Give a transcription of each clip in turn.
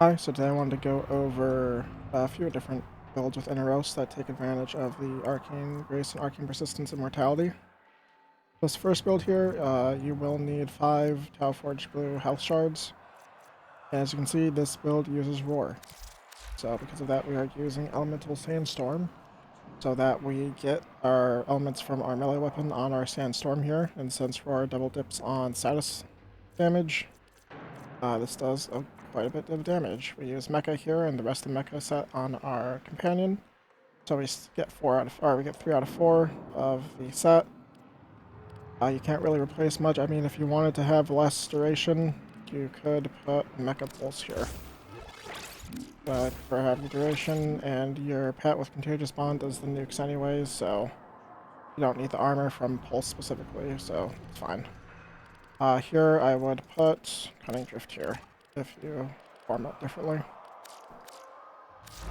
Hi, so today I wanted to go over a few different builds with Inaros that take advantage of the Arcane Grace and Arcane Persistence Immortality. This first build here, you will need 5 Tau Forged Blue health shards. And as you can see, this build uses Roar. So because of that, we are using Elemental Sandstorm, so that we get our elements from our melee weapon on our Sandstorm here, and since Roar double dips on status damage, this does quite a bit of damage. We use Mecha here, and the rest of the Mecha set on our companion. So we get 3 out of 4 of the set. You can't really replace much. I mean, if you wanted to have less duration, you could put Mecha Pulse here. But for having duration, and your pet with Contagious Bond does the nukes anyways, so you don't need the armor from Pulse specifically, so it's fine. Here I would put Cunning Drift here, if you form it differently.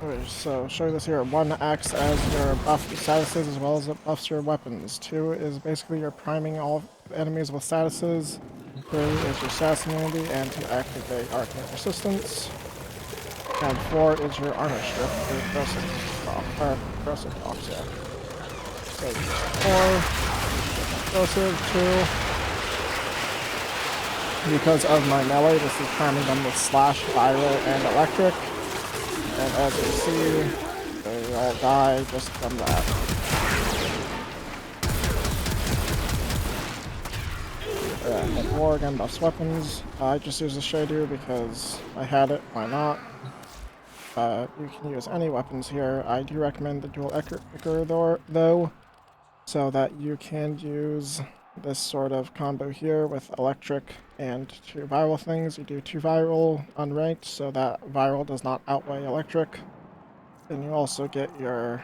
Okay, so show you this here. 1 acts as your buff statuses as well as it buffs your weapons. 2 is basically you're priming all enemies with statuses. 3 is your status immunity and to activate Arcane Persistence. And 4 is your armor strip for corrosive box, yeah. So 4, corrosive, 2. Because of my melee, this is priming them with slash, viral, and electric. And as you see, they all die just from that. And War again buffs weapons. I just use the Shadu because I had it, why not? You can use any weapons here. I do recommend the dual Ichor though, so that you can use this sort of combo here with electric and 2 viral things. You do 2 viral unranked so that viral does not outweigh electric. Then you also get your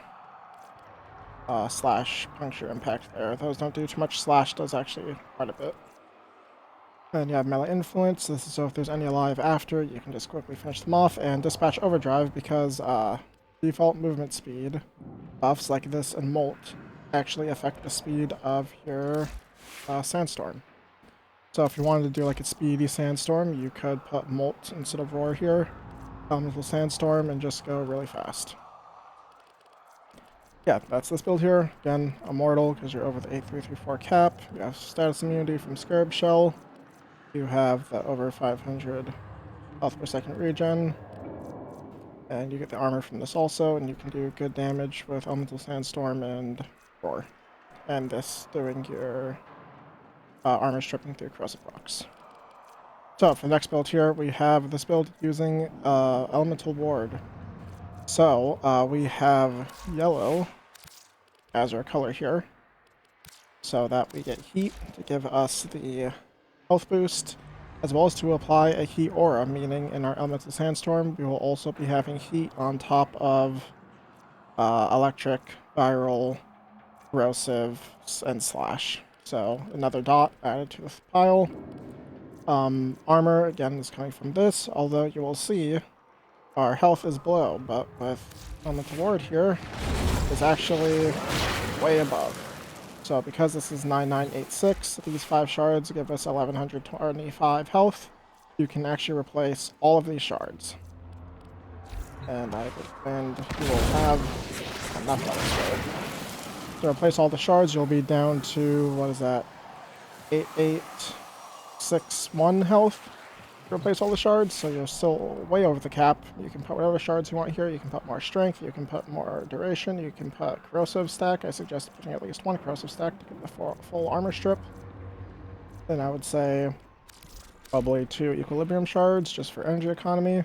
slash puncture impact there. Those don't do too much. Slash does actually quite a bit. Then you have melee influence. This is so if there's any alive after, you can just quickly finish them off. And dispatch overdrive because default movement speed buffs like this and molt actually affect the speed of your sandstorm. So if you wanted to do like a speedy sandstorm, you could put molt instead of roar here, elemental sandstorm, and just go really fast. Yeah, that's this build here. Again, immortal because you're over the 8334 cap. You have status immunity from Scarab Shell. You have the over 500 health per second regen. And you get the armor from this also, and you can do good damage with elemental sandstorm and roar. And this doing your armor stripping through corrosive rocks. So for the next build here, we have this build using elemental ward. So we have yellow as our color here, so that we get heat to give us the health boost, as well as to apply a heat aura, meaning in our elemental sandstorm, we will also be having heat on top of electric, viral, corrosive, and slash. So another dot added to the pile. Armor, again, is coming from this, although you will see our health is below, but with elemental ward here, is actually way above. So because this is 9986, these 5 shards give us 1125 health. You can actually replace all of these shards. And you will have enough health. So to replace all the shards, you'll be down to, what is that, 8861 health to replace all the shards, so you're still way over the cap. You can put whatever shards you want here. You can put more strength, you can put more duration, you can put corrosive stack. I suggest putting at least 1 corrosive stack to get the full armor strip. Then I would say probably 2 equilibrium shards just for energy economy,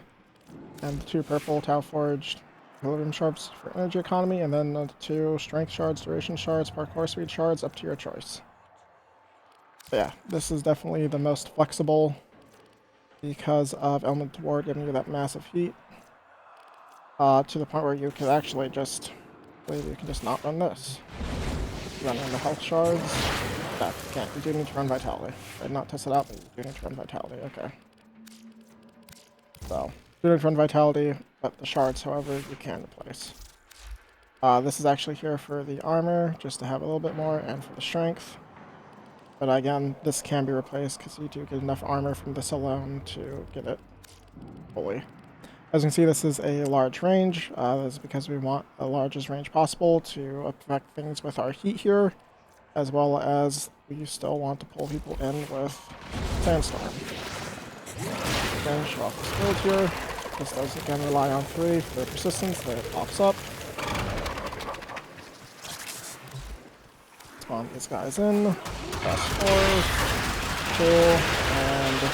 and 2 purple Tau Forged equilibrium shards for energy economy, and then the 2 strength shards, duration shards, parkour speed shards, up to your choice. But yeah, this is definitely the most flexible because of elemental ward giving you that massive heat, to the point where you could actually just, you can just not run this. Running the health shards, that you can't. You do need to run vitality. I did not test it out, but you do need to run vitality. Okay. So, you do need to run vitality, but the shards, however, you can replace. This is actually here for the armor, just to have a little bit more, and for the strength. But again, this can be replaced because you do get enough armor from this alone to get it fully. As you can see, this is a large range. This is because we want the largest range possible to affect things with our heat here, as well as we still want to pull people in with Sandstorm. Then show off this build here. This does again rely on 3 for persistence, that it pops up. Spawn these guys in. Press 4, 2, and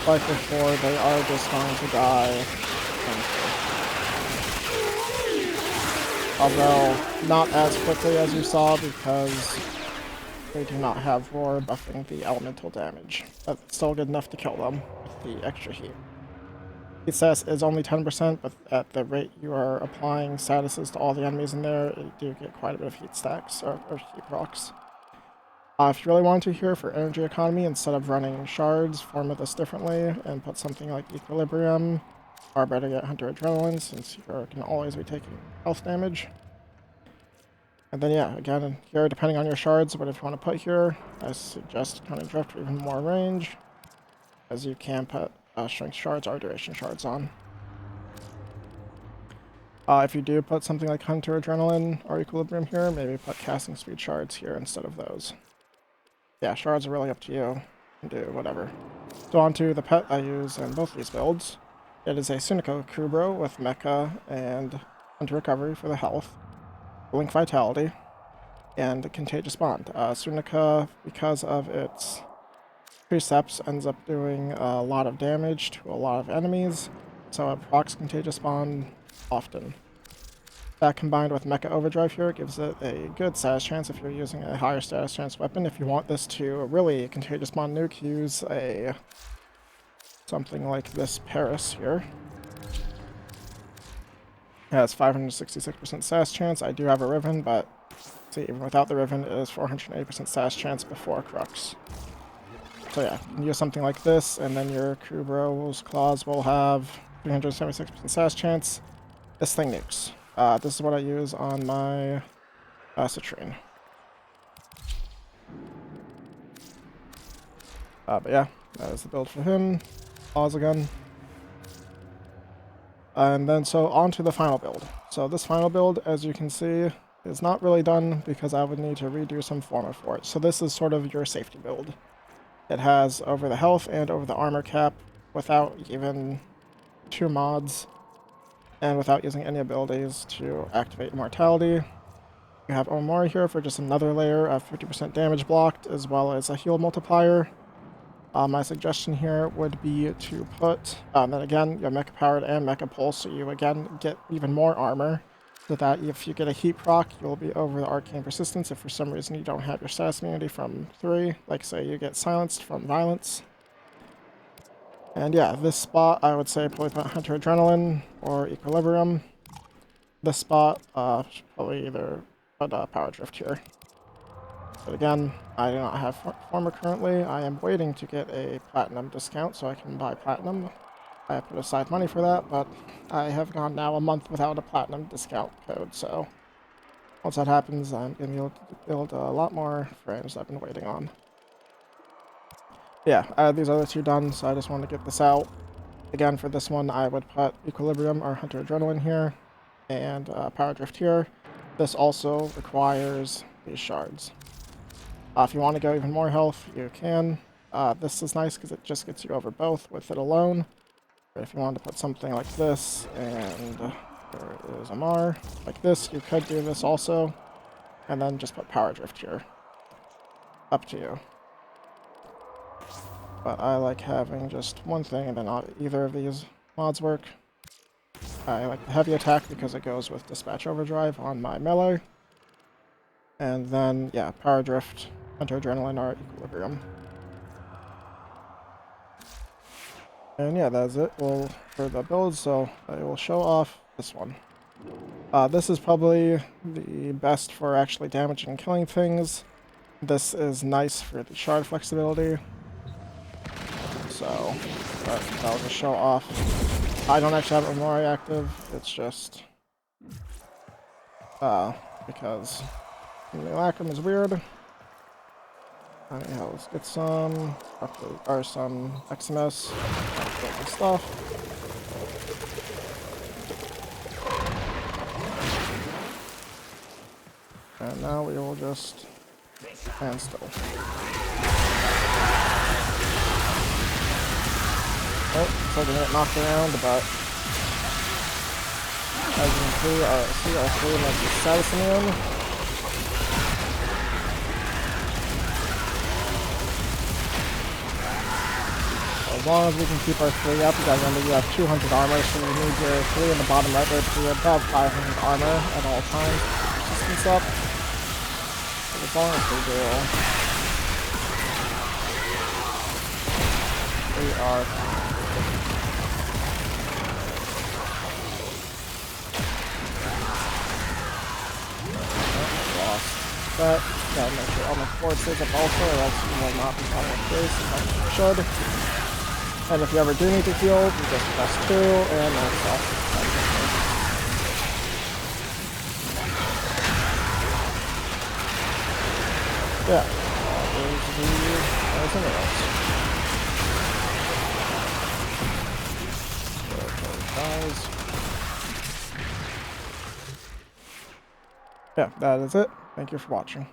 like before, they are just going to die. Although, not as quickly as you saw because they do not have Roar buffing the elemental damage. But it's still good enough to kill them with the extra heat. Heat status is only 10%, but at the rate you are applying statuses to all the enemies in there, you do get quite a bit of heat stacks, or heat procs. If you really want to here for energy economy, instead of running shards, format this differently and put something like equilibrium, or better get Hunter Adrenaline since you can always be taking health damage. And then yeah, again here depending on your shards, what if you want to put here, I suggest Cunning Drift for even more range, as you can put strength shards or duration shards on. If you do put something like Hunter Adrenaline or Equilibrium here, maybe put casting speed shards here instead of those. Yeah, shards are really up to you. You can do whatever. So on to the pet I use in both these builds. It is a Sunico Kubro with Mecha and Hunter Recovery for the health, Blink Vitality, and Contagious Bond. Sunico, because of its precepts, ends up doing a lot of damage to a lot of enemies, so it procs Contagious Bond often. That combined with Mecha Overdrive here gives it a good status chance if you're using a higher status chance weapon. If you want this to really Contagious Bond nuke, use a something like this Paris here. It has 566% status chance. I do have a Riven, but see, even without the Riven, it is 480% status chance before Crux. So yeah, you can use something like this, and then your Kubro's Claws will have 376% status chance. This thing nukes. This is what I use on my Citrine. But yeah, that is the build for him. Pause again. And then so on to the final build. So this final build, as you can see, is not really done because I would need to redo some format for it. So this is sort of your safety build. It has over the health and over the armor cap without even 2 mods and without using any abilities to activate Immortality. You have omamori here for just another layer of 50% damage blocked as well as a heal multiplier. My suggestion here would be to put, then again, your Mecha Powered and Mecha Pulse, so you again get even more armor, so that if you get a heat proc, you'll be over the Arcane Persistence if for some reason you don't have your status immunity from 3, like say you get silenced from Violence. And yeah, this spot, I would say probably put Hunter Adrenaline or Equilibrium. This spot, probably either put Power Drift here. But again, I do not have Former currently. I am waiting to get a Platinum discount so I can buy Platinum. I have put aside money for that, but I have gone now a month without a Platinum discount code, so once that happens, I'm going to be able to build a lot more frames I've been waiting on. Yeah, I had these other 2 done, so I just wanted to get this out. Again, for this one, I would put Equilibrium or Hunter Adrenaline here, and Power Drift here. This also requires these shards. If you want to go even more health, you can. This is nice because it just gets you over both with it alone. But if you wanted to put something like this, and there is a Mar, like this, you could do this also, and then just put Power Drift here. Up to you. But I like having just one thing, and then not either of these mods work. I like the heavy attack because it goes with Dispatch Overdrive on my melee. And then, yeah, Power Drift, Hunter Adrenaline, or Equilibrium. And yeah, that's it for the build, so I will show off this one. This is probably the best for actually damaging and killing things. This is nice for the shard flexibility. So, I'll just show off. I don't actually have Omori active, it's just because Lacrum is weird. Yeah, let's get some XMS stuff. And now we will just stand still. Oh, so they get knocked around, but as you can see, our 3 makes the status immune. As long as we can keep our 3 up, you guys remember you have 200 armor, so you need your 3 in the bottom right there to be above 500 armor at all times. Persistence up. But as long as we do, we are lost. But gotta make sure all my forward stays up also, or else you will not be following Grace as much as you should. And if you ever do need to heal, you just press 2, and that's all. Yeah, there's something else. Yeah, that is it. Thank you for watching.